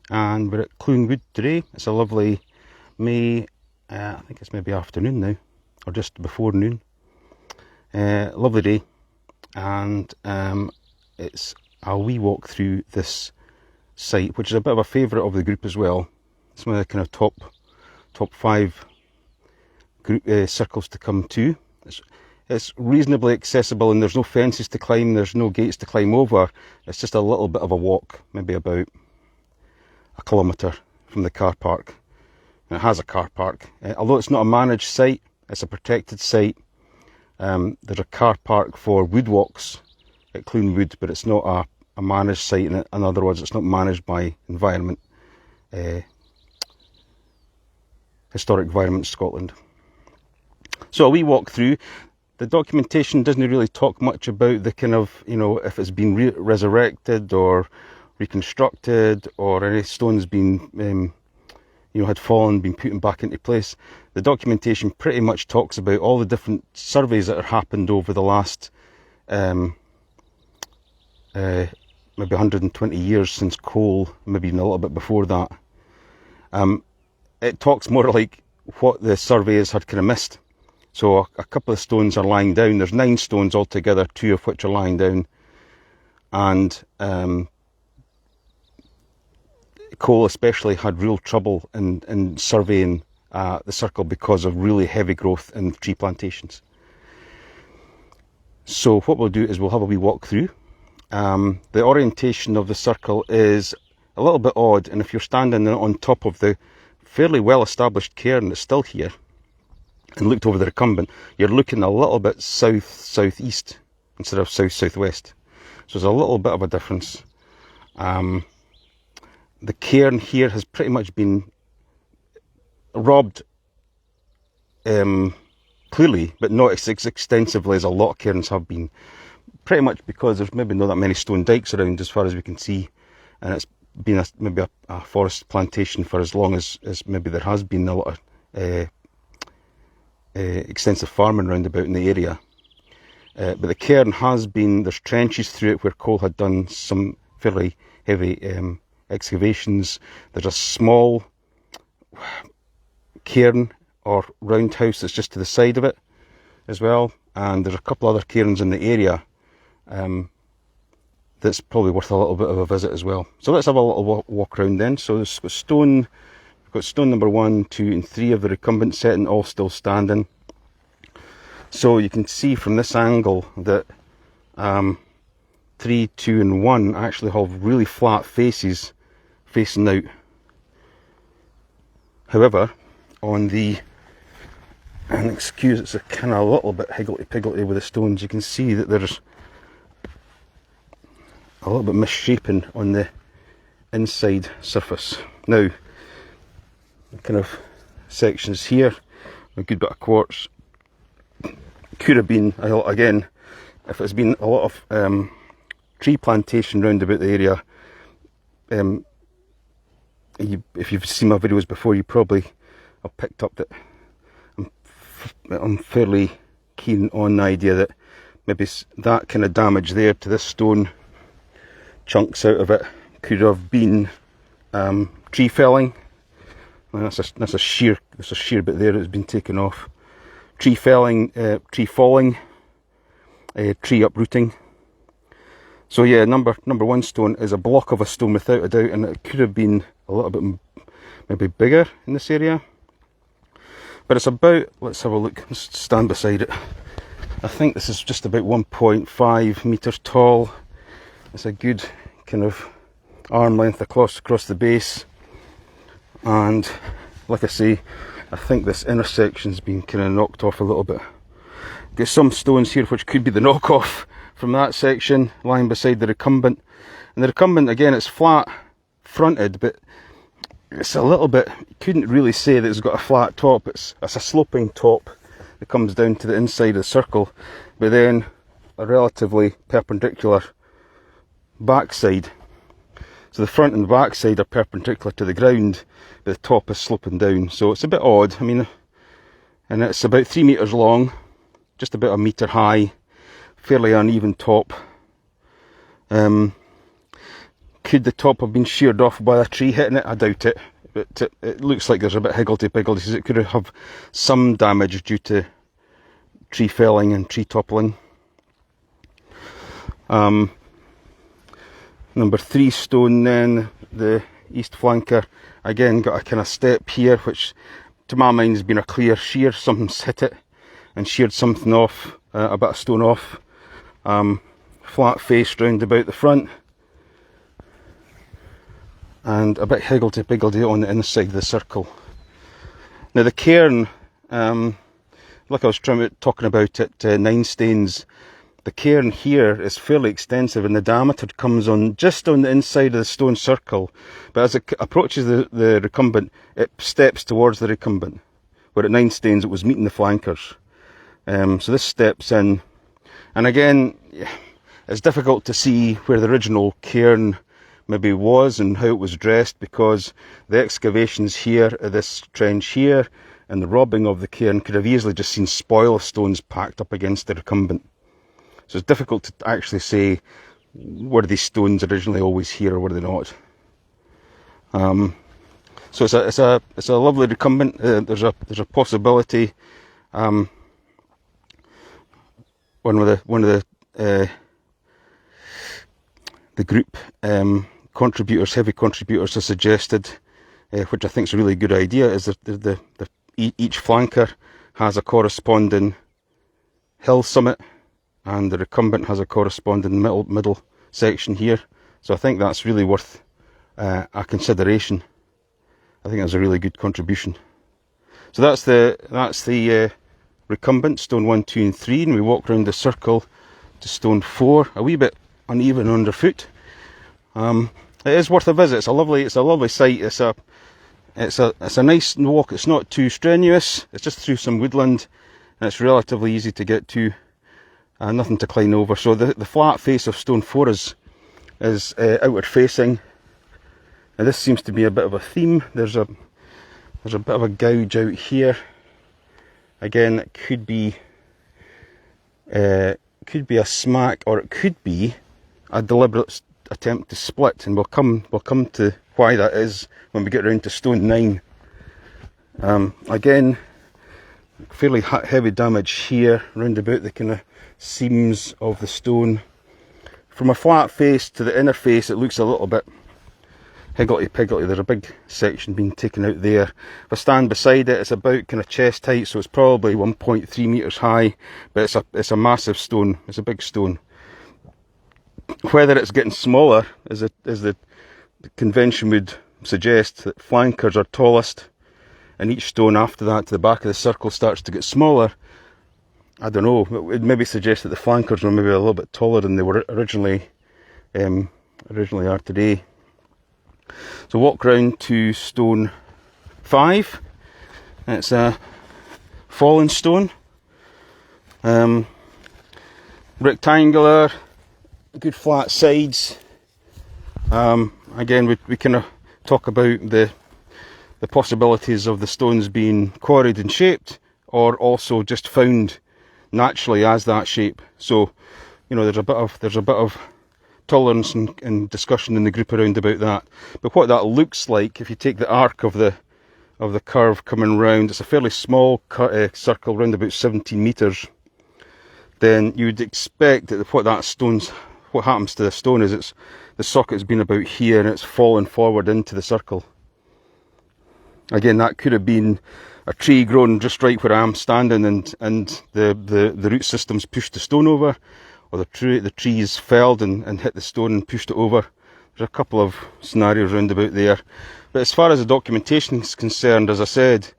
and we're at Clune Wood today. It's a lovely May, I think it's maybe afternoon now, or just before noon. Lovely day, and it's a wee walk through this site, which is a bit of a favourite of the group as well. It's one of the kind of top 5 group circles to come to. It's reasonably accessible, and there's no fences to climb, there's no gates to climb over. It's just a little bit of a walk, maybe about a kilometre from the car park. And it has a car park. Although it's not a managed site, it's a protected site. There's a car park for woodwalks at Clune Wood, but it's not a managed site. In other words, it's not managed by Historic Environment Scotland. So a wee walk through. The documentation doesn't really talk much about the kind of, if it's been resurrected or reconstructed, or any stones been, had fallen, been put back into place. The documentation pretty much talks about all the different surveys that have happened over the last maybe 120 years since coal, maybe even a little bit before that. It talks more like what the surveyors had kind of missed. So a couple of stones are lying down. There's 9 stones altogether, 2 of which are lying down. And coal especially had real trouble in surveying the circle because of really heavy growth in tree plantations. So what we'll do is we'll have a wee walk through. The orientation of the circle is a little bit odd, and if you're standing on top of the fairly well established cairn that's still here and looked over the recumbent, you're looking a little bit south-southeast instead of south-southwest. So there's a little bit of a difference. The cairn here has pretty much been robbed clearly, but not as extensively as a lot of cairns have been. Pretty much because there's maybe not that many stone dikes around as far as we can see, and it's been maybe a forest plantation for as long as maybe there has been a lot of extensive farming round about in the area. But the cairn has been, there's trenches through it where coal had done some fairly heavy excavations. There's a small cairn or roundhouse that's just to the side of it as well, and there's a couple other cairns in the area that's probably worth a little bit of a visit as well. So let's have a little walk around then. So there's we've got stone number 1, 2 and 3 of the recumbent setting all still standing. So you can see from this angle that 3, 2 and 1 actually have really flat faces facing out. However, on the, and excuse it's a kind of a little bit higgledy-piggledy with the stones, you can see that there's a little bit misshapen on the inside surface. Now, kind of sections here, a good bit of quartz. Could have been, again, if it's been a lot of tree plantation round about the area, if you've seen my videos before, you probably have picked up that I'm fairly keen on the idea that maybe that kind of damage there to this stone, chunks out of it, could have been tree felling. And that's a sheer bit there that's been taken off. Tree felling, tree falling, tree uprooting. So yeah, number 1 stone is a block of a stone without a doubt, and it could have been a little bit maybe bigger in this area. But it's about, let's have a look, let's stand beside it. I think this is just about 1.5 metres tall. It's a good kind of arm length across the base, and like I say, I think this intersection's been kind of knocked off a little bit. Got some stones here which could be the knockoff from that section lying beside the recumbent. And the recumbent, again, it's flat fronted, but it's a little bit, you couldn't really say that it's got a flat top. It's a sloping top that comes down to the inside of the circle, but then a relatively perpendicular backside. So the front and the back side are perpendicular to the ground, but the top is sloping down. So it's a bit odd. I mean, and it's about 3 metres long, just about 1 metre high, fairly uneven top. Kind Could the top have been sheared off by a tree hitting it? I doubt it. But it looks like there's a bit higgledy-piggledy, because it could have some damage due to tree felling and tree toppling. Number 3 stone then, the east flanker, again got a kind of step here, which to my mind has been a clear shear. Something's hit it and sheared something off, a bit of stone off. Flat face round about the front, and a bit higgledy-piggledy on the inside of the circle. Now the cairn, like I was talking about at Nine Stains, the cairn here is fairly extensive, and the diameter comes on just on the inside of the stone circle, but as it approaches the recumbent, it steps towards the recumbent, where at Nine Stains it was meeting the flankers. So this steps in, and again, it's difficult to see where the original cairn maybe was and how it was dressed, because the excavations here, this trench here, and the robbing of the cairn could have easily just seen spoil stones packed up against the recumbent. So it's difficult to actually say, were these stones originally always here or were they not? So it's a lovely recumbent. There's a possibility. One of the group contributors, heavy contributors, has suggested, which I think is a really good idea, is that each flanker has a corresponding hill summit, and the recumbent has a corresponding middle section here. So I think that's really worth a consideration. I think that's a really good contribution. So that's the recumbent, stone 1, 2 and 3, and we walk around the circle to stone 4, a wee bit uneven underfoot. It is worth a visit. It's a lovely site. It's a nice walk. It's not too strenuous. It's just through some woodland, and it's relatively easy to get to. Nothing to climb over. So the flat face of stone 4 is outward facing. Now this seems to be a bit of a theme. There's a bit of a gouge out here. Again, it could be a smack, or it could be a deliberate attempt to split, and we'll come to why that is when we get around to stone 9. Again, fairly heavy damage here, round about the kind of seams of the stone. From a flat face to the inner face, it looks a little bit higgledy-piggledy. There's a big section being taken out there. If I stand beside it, it's about kind of chest height, so it's probably 1.3 metres high, but it's a massive stone. It's a big stone. Whether it's getting smaller, as the convention would suggest, that flankers are tallest, and each stone after that to the back of the circle starts to get smaller, I don't know. It would maybe suggest that the flankers were maybe a little bit taller than they were originally are today. So walk round to stone 5. It's a fallen stone, rectangular, good flat sides. Again, we kind of talk about the possibilities of the stones being quarried and shaped, or also just found naturally as that shape. So, you know, there's a bit of tolerance and discussion in the group around about that. But what that looks like, if you take the arc of the curve coming round, it's a fairly small circle, round about 17 metres. Then you would expect that what happens to the stone is the socket's been about here and it's fallen forward into the circle. Again, that could have been a tree grown just right where I am standing, and the root system's pushed the stone over, or the trees felled and hit the stone and pushed it over. There's a couple of scenarios round about there. But as far as the documentation is concerned, as I said,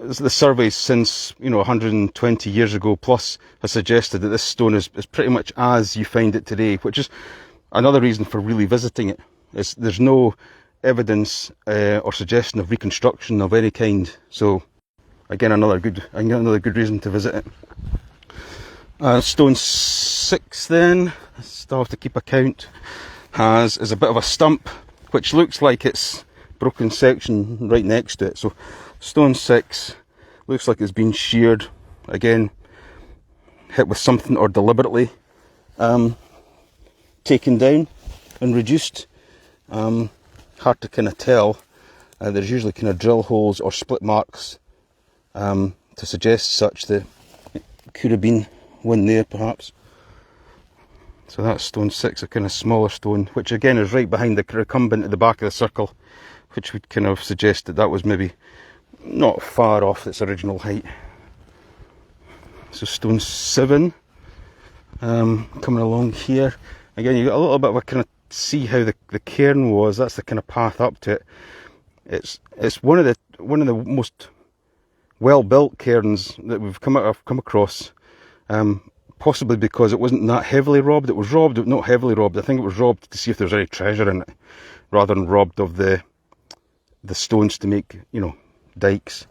the surveys since 120 years ago plus have suggested that this stone is pretty much as you find it today, which is another reason for really visiting it. There's no evidence or suggestion of reconstruction of any kind. So again, another good reason to visit it. Stone 6 then, I still have to keep a count, is a bit of a stump which looks like it's broken section right next to it. So stone 6 looks like it's been sheared, again hit with something or deliberately taken down. and reduced. Hard to kind of tell. There's usually kind of drill holes or split marks to suggest such that it could have been one there perhaps. So that's stone 6, a kind of smaller stone, which again is right behind the recumbent at the back of the circle, which would kind of suggest that that was maybe not far off its original height. So stone 7, coming along here. Again, you got a little bit of a kind of see how the cairn was. That's the kind of path up to it. It's one of the most well built cairns that I've come across. Possibly because it wasn't that heavily robbed. It was robbed, but not heavily robbed. I think it was robbed to see if there's any treasure in it, rather than robbed of the stones to make, you know, dikes.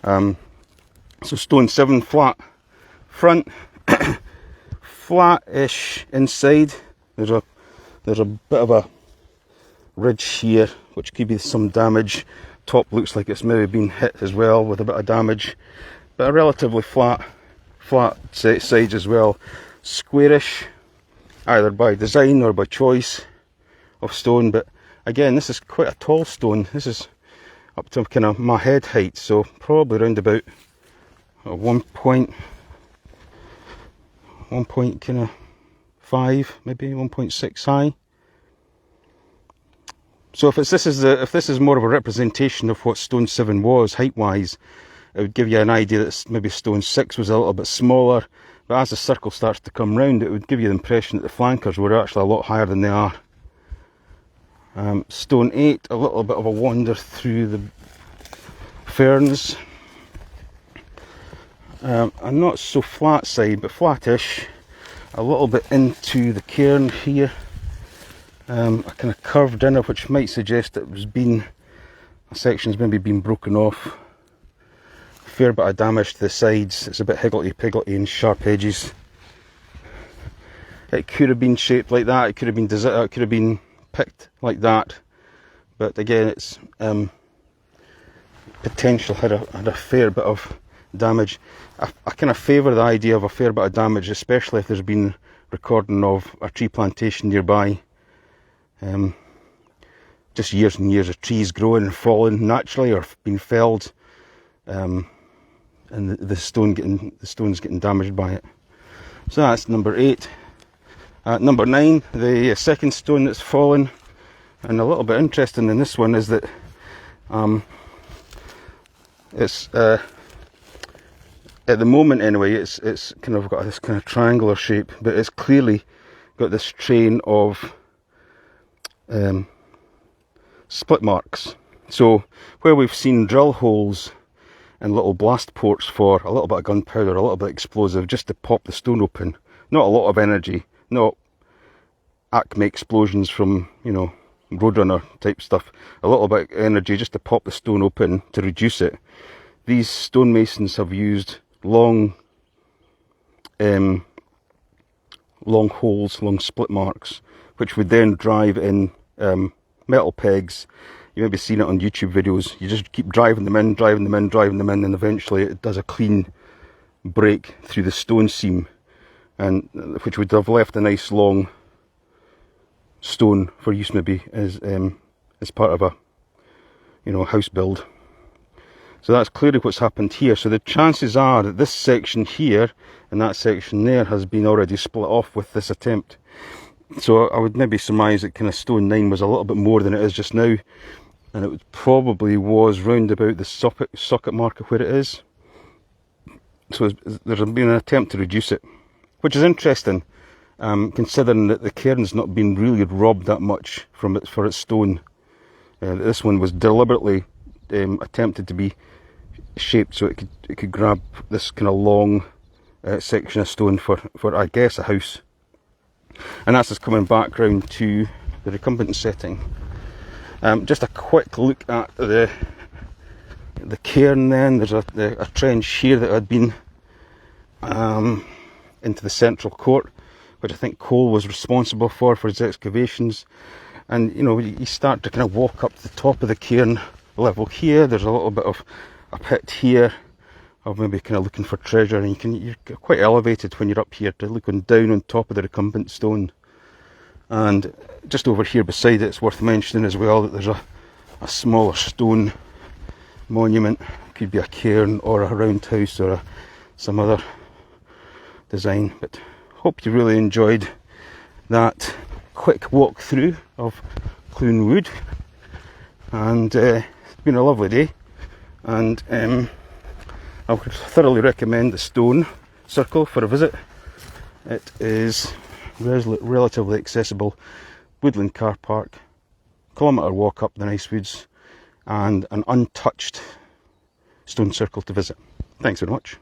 So stone 7, flat front, flat-ish inside. There's a bit of a ridge here, which could be some damage. Top looks like it's maybe been hit as well with a bit of damage, but a relatively flat sides as well. Squarish, either by design or by choice of stone, but again, this is quite a tall stone. This is up to kind of my head height, so probably around about 1 point kind of 5, maybe 1.6 high. So if this is more of a representation of what stone 7 was height wise, it would give you an idea that maybe stone 6 was a little bit smaller, but as the circle starts to come round, it would give you the impression that the flankers were actually a lot higher than they are. Stone 8, a little bit of a wander through the ferns. A not so flat side, but flattish. A little bit into the cairn here. A kind of curved inner, which might suggest that a section's maybe been broken off. Fair bit of damage to the sides. It's a bit higgledy-piggledy and sharp edges. It could have been shaped like that. It could have been picked like that. But again, it's potential had a fair bit of damage. I kind of favour the idea of a fair bit of damage, especially if there's been recording of a tree plantation nearby. Just years and years of trees growing and falling naturally or being felled. And the stone's getting damaged by it. So that's number 8. Number 9, the second stone that's fallen, and a little bit interesting in this one is that it's at the moment anyway, it's kind of got this kind of triangular shape, but it's clearly got this train of split marks. So where we've seen drill holes and little blast ports for a little bit of gunpowder, a little bit of explosive, just to pop the stone open. Not a lot of energy, not Acme explosions from, you know, Roadrunner type stuff. A little bit of energy just to pop the stone open to reduce it. These stonemasons have used long holes, long split marks, which would then drive in metal pegs. You may be seeing it on YouTube videos. You just keep driving them in, and eventually it does a clean break through the stone seam, and which would have left a nice long stone for use maybe as part of a, you know, house build. So that's clearly what's happened here. So the chances are that this section here and that section there has been already split off with this attempt. So I would maybe surmise that kind of stone 9 was a little bit more than it is just now. And it probably was round about the socket mark of where it is. So there's been an attempt to reduce it, which is interesting, considering that the cairn's not been really robbed that much for its stone. This one was deliberately attempted to be shaped so it could grab this kind of long section of stone for I guess a house. And that's just coming back round to the recumbent setting. Just a quick look at the cairn then. There's a trench here that had been into the central court, which I think Cole was responsible for his excavations. And you know, you start to kind of walk up to the top of the cairn level here. There's a little bit of a pit here of maybe kind of looking for treasure, and you're quite elevated when you're up here to looking down on top of the recumbent stone. And just over here beside it, it's worth mentioning as well that there's a smaller stone monument. Could be a cairn or a roundhouse or some other design. But hope you really enjoyed that quick walk through of Clune Wood, and it's been a lovely day, and I would thoroughly recommend the stone circle for a visit. It is relatively accessible woodland car park, kilometre walk up the nice woods, and an untouched stone circle to visit. Thanks very much.